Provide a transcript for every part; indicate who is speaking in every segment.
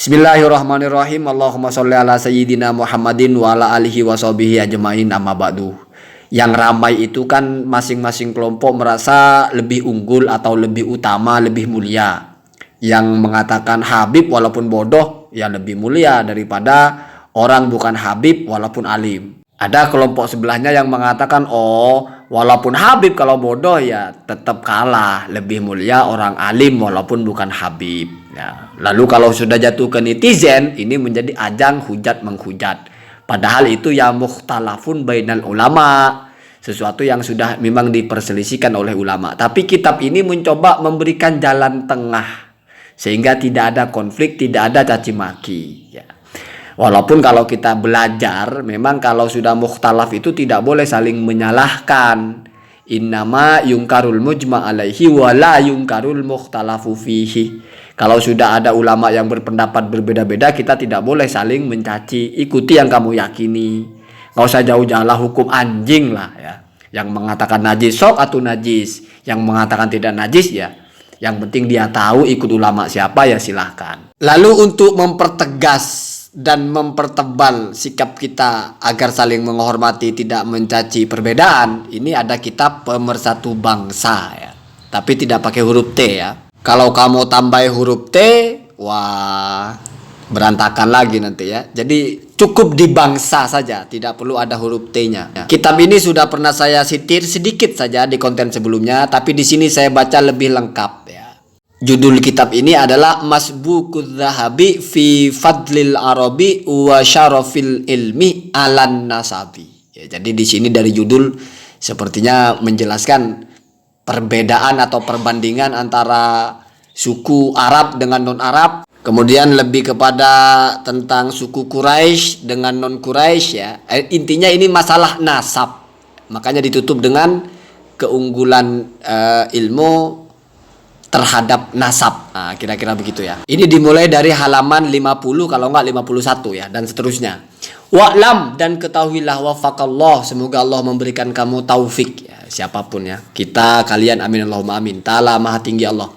Speaker 1: Bismillahirrahmanirrahim. Allahumma sholli ala sayyidina Muhammadin wa ala alihi wa sahbihi ajmain, amma ba'du. Yang ramai itu kan masing-masing kelompok merasa lebih unggul atau lebih utama, lebih mulia. Yang mengatakan Habib walaupun bodoh ya lebih mulia daripada orang bukan Habib walaupun alim. Ada kelompok sebelahnya yang mengatakan walaupun Habib kalau bodoh ya tetap kalah, lebih mulia orang alim walaupun bukan Habib. Ya. Lalu kalau sudah jatuh ke netizen, ini menjadi ajang hujat menghujat. Padahal itu ya mukhtalafun bainal ulama, sesuatu yang sudah memang diperselisihkan oleh ulama. Tapi kitab ini mencoba memberikan jalan tengah sehingga tidak ada konflik, tidak ada caci maki. Ya. Walaupun kalau kita belajar, memang kalau sudah mukhtalaf itu tidak boleh saling menyalahkan. Innama yungkarul mujma' alaihi wa la yungkarul mukhtalafu fihi. Kalau sudah ada ulama yang berpendapat berbeda-beda, kita tidak boleh saling mencaci. Ikuti yang kamu yakini. Nggak usah jauh-jauh lah, hukum anjing lah ya. Yang mengatakan najis sok atau najis, yang mengatakan tidak najis ya. Yang penting dia tahu ikut ulama siapa ya silahkan. Lalu untuk mempertegas dan mempertebal sikap kita agar saling menghormati, tidak mencaci perbedaan, ini ada kitab Pemersatu Bangsa ya. Tapi tidak pakai huruf T ya. Kalau kamu tambah huruf T, wah berantakan lagi nanti ya. Jadi cukup di bangsa saja, tidak perlu ada huruf T-nya. Ya. Kitab ini sudah pernah saya sitir sedikit saja di konten sebelumnya, tapi di sini saya baca lebih lengkap ya. Judul kitab ini adalah Masbukudz Dzahabi fi Fadlil Arabi wa Syarafil Ilmi alan Nasabi. Ya, jadi di sini dari judul sepertinya menjelaskan perbedaan atau perbandingan antara suku Arab dengan non-Arab. Kemudian lebih kepada tentang suku Quraisy dengan non-Quraisy ya. Intinya ini masalah nasab. Makanya ditutup dengan keunggulan ilmu terhadap nasab. Nah, kira-kira begitu ya. Ini dimulai dari halaman 50 kalau enggak 51 ya dan seterusnya. Wa'lam, dan ketahuilah, wafaqallah, semoga Allah memberikan kamu taufik ya, siapapun ya. Kita, kalian, amin Allahumma amin. Ta'ala maha tinggi Allah.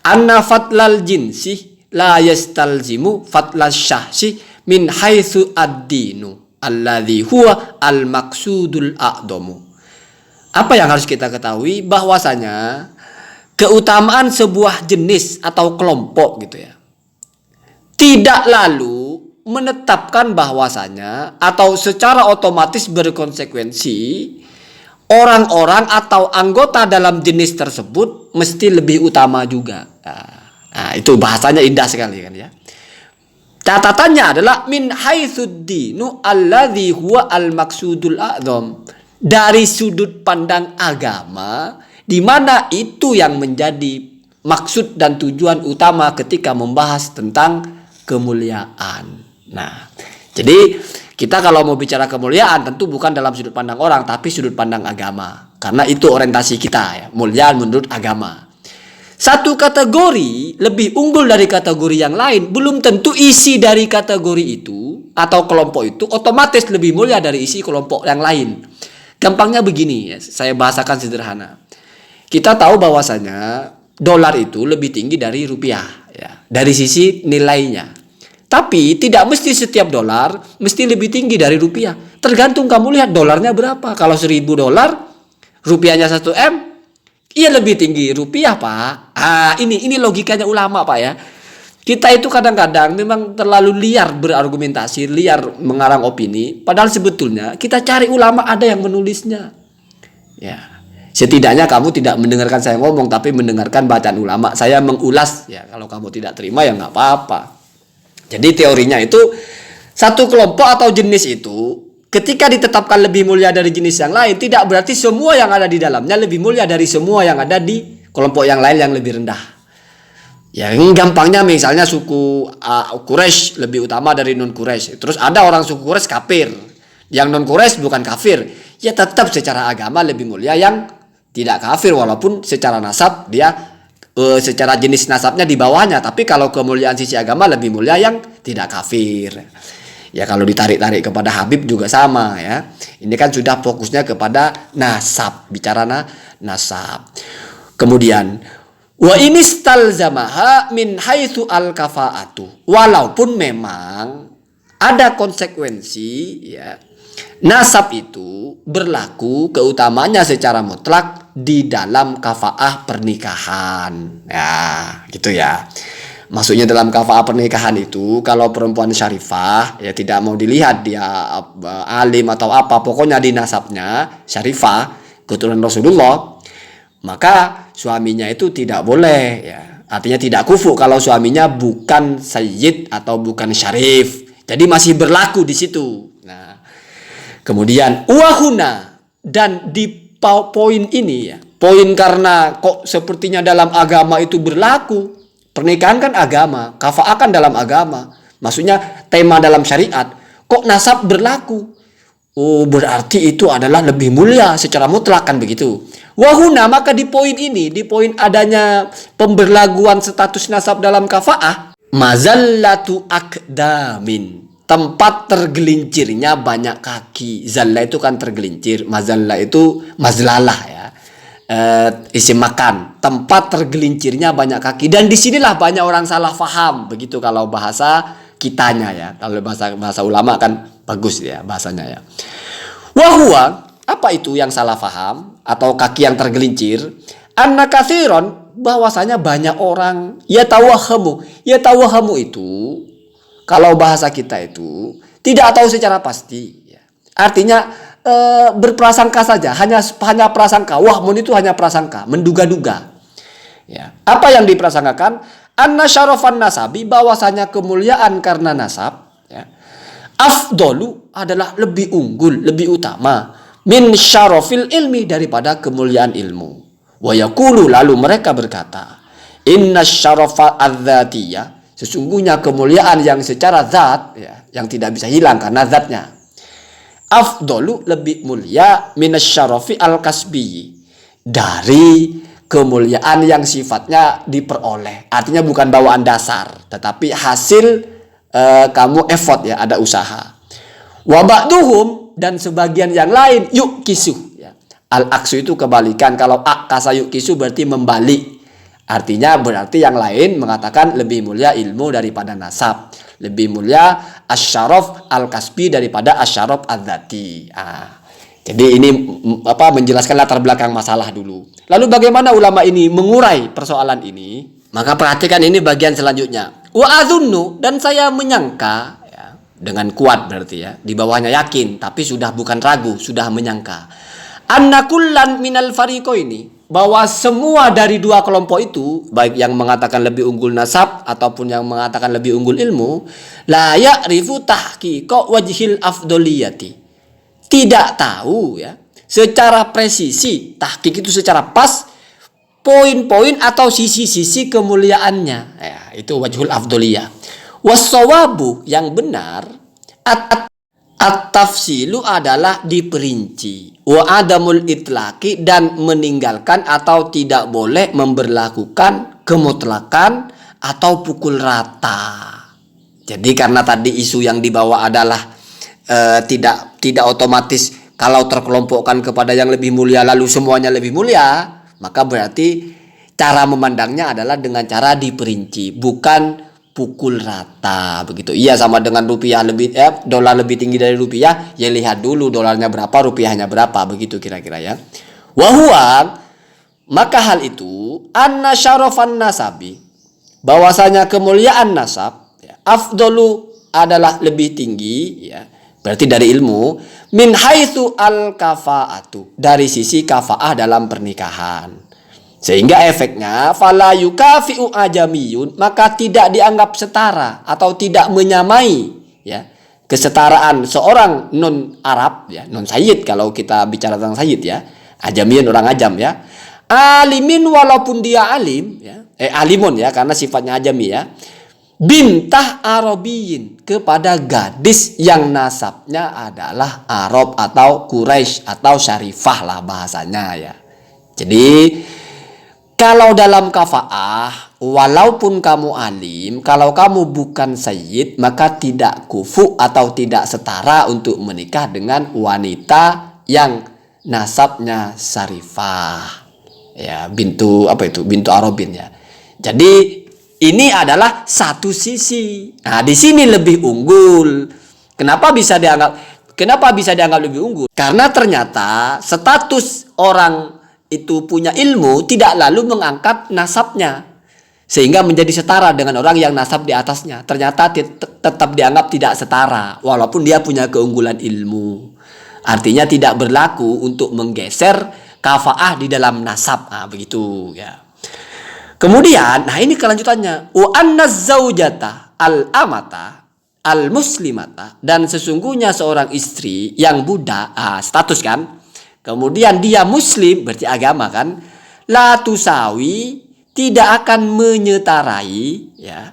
Speaker 1: Anna fatlal jinsi la yastalzimu fatlas syahsi min haitsu ad-dinu alladhi huwa al-maqsudul a'damu. Apa yang harus kita ketahui? Bahwasanya keutamaan sebuah jenis atau kelompok gitu ya tidak lalu menetapkan bahwasanya atau secara otomatis berkonsekuensi orang-orang atau anggota dalam jenis tersebut mesti lebih utama juga. Nah, itu bahasanya indah sekali kan ya. Catatannya adalah min haitsuddinu alladzi huwa al-maqsudul a'dzam, dari sudut pandang agama di mana itu yang menjadi maksud dan tujuan utama ketika membahas tentang kemuliaan. Nah, jadi kita kalau mau bicara kemuliaan tentu bukan dalam sudut pandang orang, tapi sudut pandang agama. Karena itu orientasi kita ya, mulia menurut agama. Satu kategori lebih unggul dari kategori yang lain, belum tentu isi dari kategori itu atau kelompok itu otomatis lebih mulia dari isi kelompok yang lain. Gampangnya begini ya, saya bahasakan sederhana. Kita tahu bahwasanya dolar itu lebih tinggi dari rupiah ya, dari sisi nilainya. Tapi tidak mesti setiap dolar mesti lebih tinggi dari rupiah. Tergantung kamu lihat dolarnya berapa. Kalau 1.000 dolar, rupiahnya 1 M, iya lebih tinggi rupiah, Pak. Ini logikanya ulama, Pak ya. Kita itu kadang-kadang memang terlalu liar berargumentasi, liar mengarang opini. Padahal sebetulnya kita cari ulama ada yang menulisnya. Ya. Setidaknya kamu tidak mendengarkan saya ngomong, tapi mendengarkan bacaan ulama. Saya mengulas, ya kalau kamu tidak terima ya nggak apa-apa. Jadi teorinya itu, satu kelompok atau jenis itu, ketika ditetapkan lebih mulia dari jenis yang lain, tidak berarti semua yang ada di dalamnya lebih mulia dari semua yang ada di kelompok yang lain yang lebih rendah. Ya gampangnya misalnya suku Quraisy lebih utama dari non-Quraisy. Terus ada orang suku Quraisy kafir, yang non-Quraisy bukan kafir. Ya tetap secara agama lebih mulia yang tidak kafir, walaupun secara nasab dia secara jenis nasabnya di bawahnya, tapi kalau kemuliaan sisi agama lebih mulia yang tidak kafir. Ya kalau ditarik-tarik kepada Habib juga sama ya. Ini kan sudah fokusnya kepada nasab, bicara nasab. Kemudian Wa inistalzamaha min haitsu al-kafa'atu. Walaupun memang ada konsekuensi ya. Nasab itu berlaku keutamanya secara mutlak di dalam kafa'ah pernikahan. Ya, gitu ya. Maksudnya dalam kafa'ah pernikahan itu kalau perempuan syarifah ya tidak mau dilihat dia alim atau apa, pokoknya di nasabnya syarifah, keturunan Rasulullah, maka suaminya itu tidak boleh ya. Artinya tidak kufu kalau suaminya bukan sayyid atau bukan syarif. Jadi masih berlaku di situ. Nah, kemudian wahuna, dan di poin ini ya. Poin karena kok sepertinya dalam agama itu berlaku. Pernikahan kan agama, kafa'ah kan dalam agama. Maksudnya tema dalam syariat. Kok nasab berlaku? Oh, berarti itu adalah lebih mulia secara mutlak kan begitu. Wahuna, maka di poin ini, di poin adanya pemberlakuan status nasab dalam kafa'ah, mazallatu akdamin, tempat tergelincirnya banyak kaki. Zalla itu kan tergelincir, mazalla itu mazlalah ya, isim makan, tempat tergelincirnya banyak kaki. Dan disinilah banyak orang salah faham begitu kalau bahasa kitanya ya. Kalau bahasa ulama kan bagus ya bahasanya ya. Wahwa, apa itu yang salah faham atau kaki yang tergelincir? Anna katsiron, bahwasanya banyak orang yatawahamu. Yatawahamu itu kalau bahasa kita itu tidak tahu secara pasti ya. Artinya berprasangka saja, hanya prasangka. Wahmun itu hanya prasangka, menduga-duga. Ya. Apa yang diprasangkakan? Anna syarafan nasabi, bahwasanya kemuliaan karena nasab ya. Afdolu adalah lebih unggul, lebih utama min syarafil ilmi, daripada kemuliaan ilmu. Wa yaqulu, lalu mereka berkata, inna syarafa adzatiyah, sesungguhnya kemuliaan yang secara zat ya, yang tidak bisa hilang karena zatnya, afdolu lebih mulia min syarafi al-kasbi, dari kemuliaan yang sifatnya diperoleh. Artinya bukan bawaan dasar, tetapi hasil kamu effort ya, ada usaha. Wa ba'duhum, dan sebagian yang lain yuk kisu ya. Al-aksu itu kebalikan. Kalau akasa yuk kisu berarti membalik. Artinya berarti yang lain mengatakan lebih mulia ilmu daripada nasab, lebih mulia asyaraf al-kasbi daripada asyaraf adzati. Jadi ini menjelaskan latar belakang masalah dulu. Lalu bagaimana ulama ini mengurai persoalan ini? Maka perhatikan ini bagian selanjutnya. Wa adzunnu, dan saya menyangka ya, dengan kuat berarti ya, di bawahnya yakin tapi sudah bukan ragu, sudah menyangka. Anna kullan minal fariqaini, bahwa semua dari dua kelompok itu, baik yang mengatakan lebih unggul nasab ataupun yang mengatakan lebih unggul ilmu, la ya'rifu tahqiqa wajhil afdoliyati, tidak tahu ya secara presisi, tahqiq itu secara pas poin-poin atau sisi-sisi kemuliaannya ya, itu wajhul afdoliyah. Wassawabu, yang benar, at-tafsilu adalah diperinci, wa adamul itlaqi, dan meninggalkan atau tidak boleh memberlakukan kemutlakan atau pukul rata. Jadi karena tadi isu yang dibawa adalah tidak otomatis kalau terkelompokkan kepada yang lebih mulia lalu semuanya lebih mulia, maka berarti cara memandangnya adalah dengan cara diperinci, bukan pukul rata begitu. Iya, sama dengan rupiah lebih dolar lebih tinggi dari rupiah, ya lihat dulu dolarnya berapa, rupiahnya berapa, begitu kira-kira ya. Wahwa, maka hal itu anna syarafan nasabi, bahwasanya kemuliaan nasab ya, afdolu adalah lebih tinggi ya, berarti dari ilmu, min haitsu al kafa'atu, dari sisi kafa'ah dalam pernikahan. Sehingga efeknya fala yukafi'u ajamiyun, maka tidak dianggap setara atau tidak menyamai ya, kesetaraan seorang non Arab ya, non sayyid kalau kita bicara tentang sayyid ya, ajamiyun orang ajam ya, alimin walaupun dia alim ya, alimun ya karena sifatnya ajami ya, bintah Arabiyin, kepada gadis yang nasabnya adalah Arab atau Quraisy atau Syarifah lah bahasanya ya. Jadi kalau dalam kafa'ah, walaupun kamu alim, kalau kamu bukan sayyid, maka tidak kufu atau tidak setara untuk menikah dengan wanita yang nasabnya Syarifah ya, bintu Arabin ya. Jadi ini adalah satu sisi. Nah, di sini lebih unggul. Kenapa bisa dianggap lebih unggul? Karena ternyata status orang itu punya ilmu tidak lalu mengangkat nasabnya, sehingga menjadi setara dengan orang yang nasab di atasnya. Ternyata tetap dianggap tidak setara walaupun dia punya keunggulan ilmu. Artinya tidak berlaku untuk menggeser kafaah di dalam nasab. Nah, begitu ya. Kemudian, nah ini kelanjutannya. Wa anna zaujata al-amata al-muslimata, dan sesungguhnya seorang istri yang budak, status kan. Kemudian dia muslim, berarti agama kan. La tusawi, tidak akan menyetarai ya.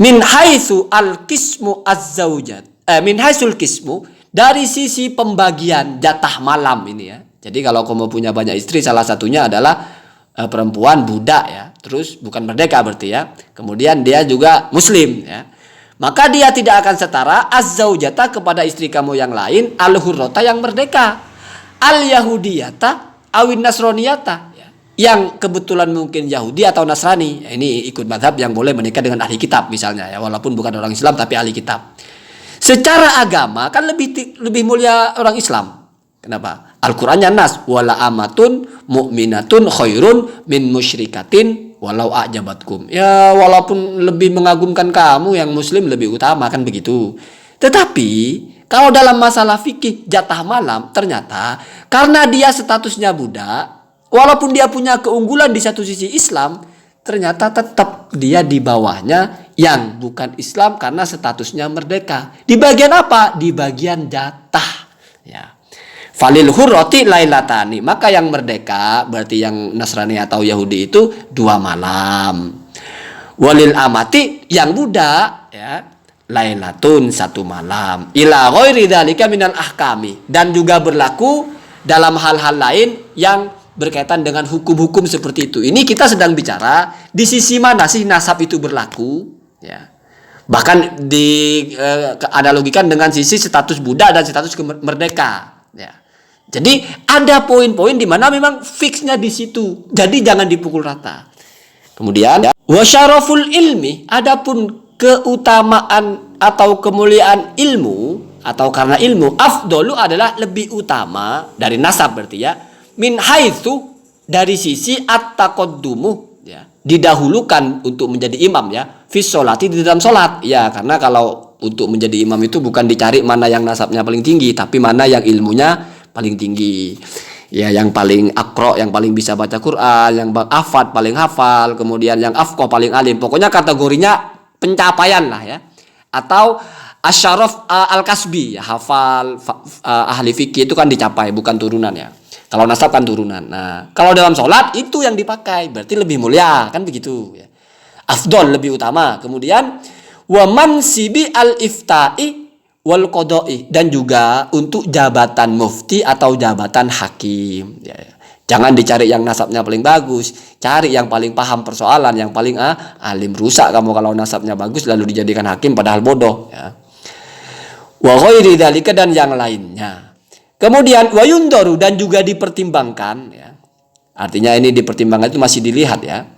Speaker 1: Min haitsu al-qismu az-zaujat. Min haitsul qismu, dari sisi pembagian jatah malam ini ya. Jadi kalau kamu punya banyak istri, salah satunya adalah perempuan budak ya. Terus bukan merdeka berarti ya. Kemudian dia juga muslim ya. Maka dia tidak akan setara az-zaujata kepada istri kamu yang lain, al-hurrata yang merdeka, al-yahudiyata awin nasroniyata ya, yang kebetulan mungkin Yahudi atau Nasrani. Ini ikut mazhab yang boleh menikah dengan ahli kitab misalnya ya, walaupun bukan orang Islam tapi ahli kitab. Secara agama kan lebih mulia orang Islam. Kenapa? Al-Qur'annya nas, wala amatun mu'minatun khairun min musyrikatin walau a'jabatkum. Ya walaupun lebih mengagumkan kamu yang muslim lebih utama kan begitu. Tetapi kalau dalam masalah fikih jatah malam, ternyata karena dia statusnya budak, walaupun dia punya keunggulan di satu sisi Islam, ternyata tetap dia di bawahnya yang bukan Islam karena statusnya merdeka. Di bagian apa? Di bagian jatah ya. Falil hurrati lailatani, maka yang merdeka berarti yang Nasrani atau Yahudi itu 2 malam. Walil amati, yang budak ya, lailatun 1 malam. Ila ghairi dzalika minal ahkami, dan juga berlaku dalam hal-hal lain yang berkaitan dengan hukum-hukum seperti itu. Ini kita sedang bicara di sisi mana sih nasab itu berlaku ya. Bahkan dianalogikan dengan sisi status budak dan status merdeka ya. Jadi ada poin-poin di mana memang fixnya di situ. Jadi jangan dipukul rata. Kemudian wasyaraful ilmi, adapun keutamaan atau kemuliaan ilmu atau karena ilmu, afdolu adalah lebih utama dari nasab berarti ya. Min haitsu, dari sisi at-taqaddumu ya, didahulukan untuk menjadi imam ya, fi sholati, di dalam sholat ya. Karena kalau untuk menjadi imam itu bukan dicari mana yang nasabnya paling tinggi, tapi mana yang ilmunya paling tinggi ya, yang paling akro, yang paling bisa baca Quran, yang afad paling hafal, kemudian yang afqah paling alim. Pokoknya kategorinya pencapaian lah ya, atau asyaraf al-kasbi ya, hafal ahli fikih itu kan dicapai, bukan turunan ya. Kalau nasab kan turunan. Nah, kalau dalam sholat itu yang dipakai, berarti lebih mulia kan begitu ya. Afdol, lebih utama. Kemudian wa mansibi al-ifta'i wal qodoi, dan juga untuk jabatan mufti atau jabatan hakim ya. Jangan dicari yang nasabnya paling bagus, cari yang paling paham persoalan, yang paling alim. Rusak kamu kalau nasabnya bagus lalu dijadikan hakim padahal bodoh ya. Wa ghairi dzalika, dan yang lainnya. Kemudian wa yundaru, dan juga dipertimbangkan ya. Artinya ini dipertimbangkan itu masih dilihat ya.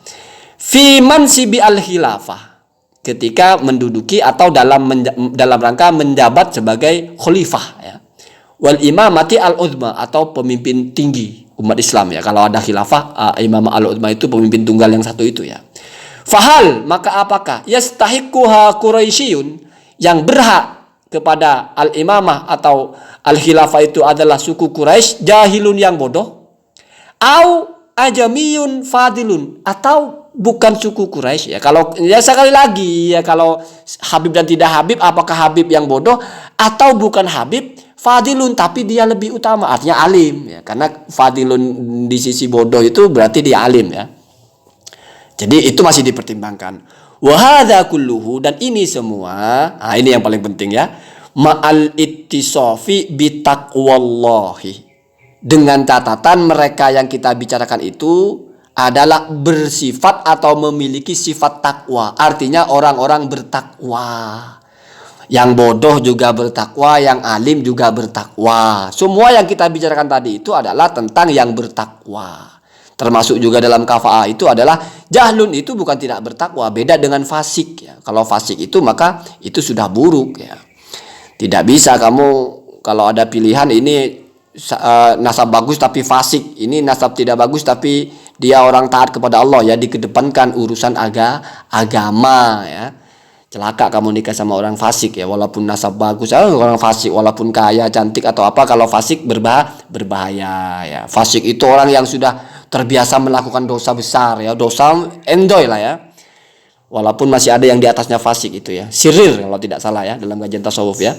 Speaker 1: Fi mansibi al-khilafah, ketika menduduki atau dalam rangka menjabat sebagai khalifah ya. Wal imamati al-uzma, atau pemimpin tinggi umat Islam ya. Kalau ada khilafah, imamah al-uzma itu pemimpin tunggal yang satu itu ya. Fahal, maka apakah yastahiquha quraisyun, yang berhak kepada al-imamah atau al-khilafah itu adalah suku Quraisy, jahilun yang bodoh, au ajamiyun fadilun, atau bukan suku Quraisy ya. Kalau ya sekali lagi ya, kalau Habib dan tidak Habib, apakah Habib yang bodoh atau bukan Habib fadilun tapi dia lebih utama, artinya alim ya. Karena fadilun di sisi bodoh itu berarti dia alim ya. Jadi itu masih dipertimbangkan. Wa hadza kulluhu, dan ini semua, ini yang paling penting ya, ma'al ittisafi bi taqwallahi, dengan catatan mereka yang kita bicarakan itu adalah bersifat atau memiliki sifat takwa. Artinya orang-orang bertakwa. Yang bodoh juga bertakwa, yang alim juga bertakwa. Semua yang kita bicarakan tadi itu adalah tentang yang bertakwa. Termasuk juga dalam kafa'ah itu adalah jahlun itu bukan tidak bertakwa, beda dengan fasik ya. Kalau fasik itu maka itu sudah buruk ya. Tidak bisa kamu kalau ada pilihan ini nasab bagus tapi fasik, ini nasab tidak bagus tapi dia orang taat kepada Allah ya, dikedepankan urusan agama ya. Celaka kamu nikah sama orang fasik ya, walaupun nasab bagus, orang fasik walaupun kaya, cantik atau apa, kalau fasik berbahaya ya. Fasik itu orang yang sudah terbiasa melakukan dosa besar ya, dosa endoy lah ya. Walaupun masih ada yang di atasnya fasik itu ya. Sirir kalau tidak salah ya dalam kajian tasawuf ya.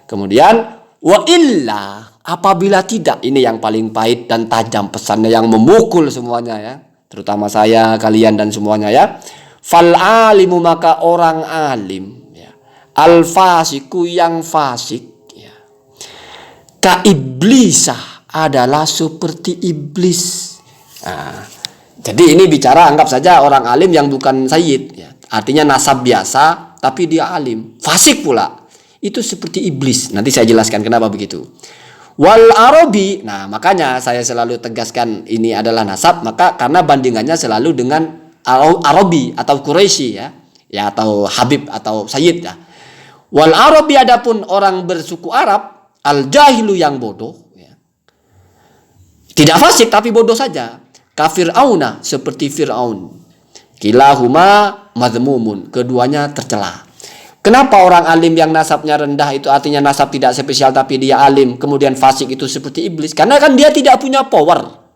Speaker 1: Kemudian wa illa, apabila tidak, ini yang paling pahit dan tajam pesannya yang memukul semuanya ya, terutama saya, kalian dan semuanya ya. Fal alimu, maka orang alim ya, al fasiku, yang fasik ya, ka iblisah, adalah seperti iblis. Nah, jadi ini bicara anggap saja orang alim yang bukan sayyid ya, artinya nasab biasa tapi dia alim, fasik pula, itu seperti iblis. Nanti saya jelaskan kenapa begitu. Wal arabi, nah makanya saya selalu tegaskan ini adalah nasab, maka karena bandingannya selalu dengan Arabi atau Quraisy ya, atau Habib atau Sayyid ya. Wal Arabi, adapun orang bersuku Arab, al jahilu, yang bodoh ya. Tidak fasik tapi bodoh saja. Kafir auna, seperti Fir'aun. Kilahuma madhmumun, keduanya tercela. Kenapa orang alim yang nasabnya rendah itu artinya nasab tidak spesial tapi dia alim, kemudian fasik itu seperti iblis? Karena kan dia tidak punya power.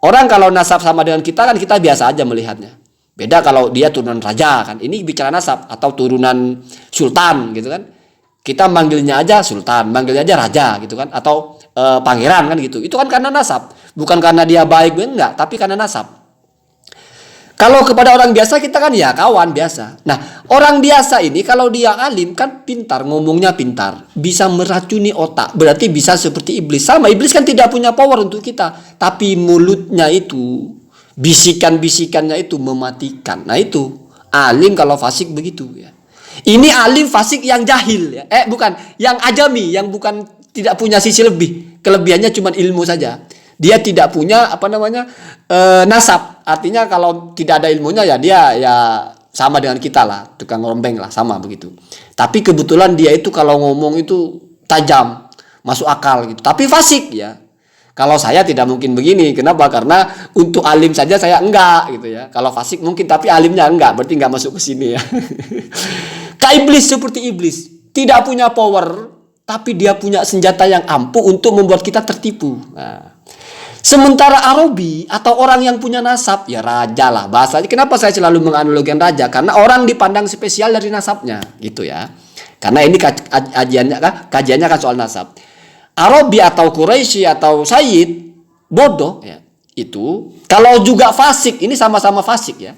Speaker 1: Orang kalau nasab sama dengan kita kan kita biasa aja melihatnya. Beda kalau dia turunan raja kan. Ini bicara nasab, atau turunan sultan gitu kan. Kita manggilnya aja sultan, manggilnya aja raja gitu kan, atau pangeran kan gitu. Itu kan karena nasab, bukan karena dia baik enggak, tapi karena nasab. Kalau kepada orang biasa kita kan ya kawan biasa. Nah, orang biasa ini kalau dia alim kan pintar, ngomongnya pintar, bisa meracuni otak, berarti bisa seperti iblis. Sama, iblis kan tidak punya power untuk kita, tapi mulutnya itu, bisikan-bisikannya itu mematikan. Nah itu alim kalau fasik begitu ya. Ini alim fasik yang jahil ya. Bukan, yang ajami, yang bukan, tidak punya sisi lebih. Kelebihannya cuma ilmu saja. Dia tidak punya nasab. Artinya kalau tidak ada ilmunya ya dia ya sama dengan kita lah, tukang rombeng lah, sama begitu. Tapi kebetulan dia itu kalau ngomong itu tajam, masuk akal gitu. Tapi fasik ya. Kalau saya tidak mungkin begini. Kenapa? Karena untuk alim saja saya enggak gitu ya. Kalau fasik mungkin tapi alimnya enggak, berarti enggak masuk ke sini ya. Kayak iblis, seperti iblis, tidak punya power tapi dia punya senjata yang ampuh untuk membuat kita tertipu. Nah, sementara Arabi atau orang yang punya nasab ya raja lah bahasanya. Kenapa saya selalu menganalogikan raja? Karena orang dipandang spesial dari nasabnya gitu ya. Karena ini kajiannya kan soal nasab. Arabi atau Quraisy atau Sayyid bodoh ya, itu kalau juga fasik, ini sama-sama fasik ya.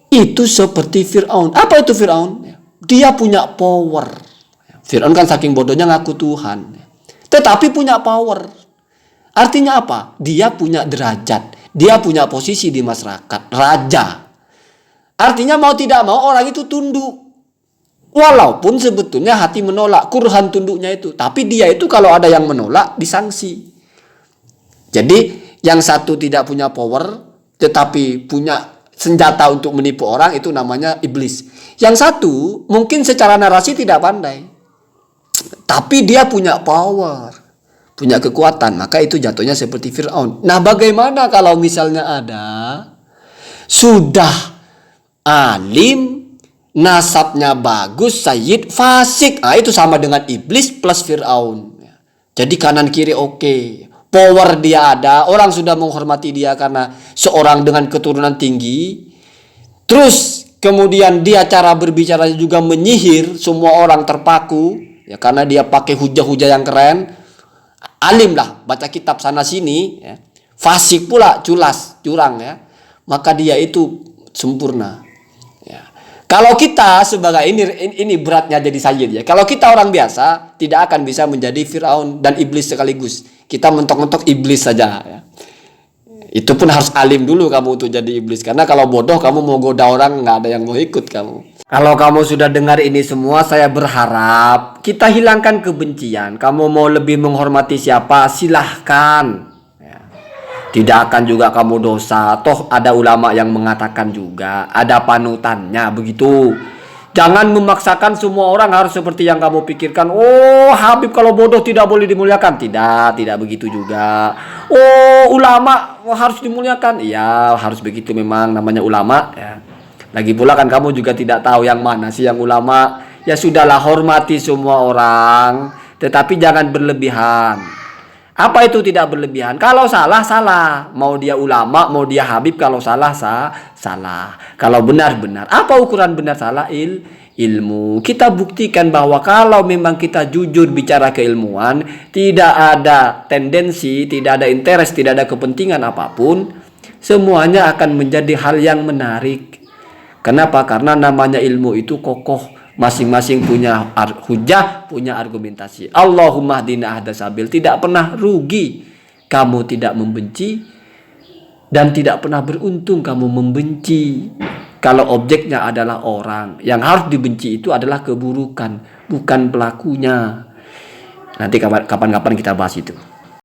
Speaker 1: Itu seperti Fir'aun. Apa itu Fir'aun? Dia punya power. Fir'aun kan saking bodohnya ngaku Tuhan, tetapi punya power. Artinya apa? Dia punya derajat, dia punya posisi di masyarakat, raja. Artinya mau tidak mau orang itu tunduk. Walaupun sebetulnya hati menolak, kurhan tunduknya itu. Tapi dia itu kalau ada yang menolak, disangsi. Jadi yang satu tidak punya power, tetapi punya senjata untuk menipu orang, itu namanya iblis. Yang satu mungkin secara narasi tidak pandai, tapi dia punya power, punya kekuatan, maka itu jatuhnya seperti Fir'aun. Nah, bagaimana kalau misalnya ada sudah alim, nasabnya bagus, sayyid, fasik, nah itu sama dengan iblis plus Fir'aun. Jadi kanan kiri oke. Power dia ada, orang sudah menghormati dia karena seorang dengan keturunan tinggi. Terus kemudian dia cara berbicara juga menyihir, semua orang terpaku ya, karena dia pakai hujah-hujah yang keren. Alim lah, baca kitab sana sini ya. Fasik pula, culas, curang ya. Maka dia itu sempurna. Ya. Kalau kita sebagai ini beratnya jadi sayyid ya. Kalau kita orang biasa tidak akan bisa menjadi Fir'aun dan iblis sekaligus. Kita mentok-mentok iblis saja ya. Itu pun harus alim dulu kamu untuk jadi iblis. Karena kalau bodoh kamu mau goda orang, nggak ada yang mau ikut kamu. Kalau kamu sudah dengar ini semua, saya berharap kita hilangkan kebencian. Kamu mau lebih menghormati siapa, silahkan ya. Tidak akan juga kamu dosa. Toh ada ulama yang mengatakan juga, ada panutannya begitu. Jangan memaksakan semua orang harus seperti yang kamu pikirkan. Oh, Habib kalau bodoh tidak boleh dimuliakan. Tidak begitu juga. Oh, ulama harus dimuliakan. Iya, harus begitu memang namanya ulama ya. Lagi pula kan kamu juga tidak tahu yang mana sih yang ulama. Ya sudahlah, hormati semua orang, tetapi jangan berlebihan. Apa itu tidak berlebihan? Kalau salah, salah. Mau dia ulama, mau dia Habib, kalau salah, salah. Kalau benar, benar. Apa ukuran benar salah? Ilmu. Kita buktikan bahwa kalau memang kita jujur bicara keilmuan, tidak ada tendensi, tidak ada interest, tidak ada kepentingan apapun, semuanya akan menjadi hal yang menarik. Kenapa? Karena namanya ilmu itu kokoh. Masing-masing punya hujah, punya argumentasi. Allahumma hdina ahda sabil. Tidak pernah rugi kamu tidak membenci, dan tidak pernah beruntung kamu membenci. Kalau objeknya adalah orang, yang harus dibenci itu adalah keburukan, bukan pelakunya. Nanti kapan-kapan kita bahas itu.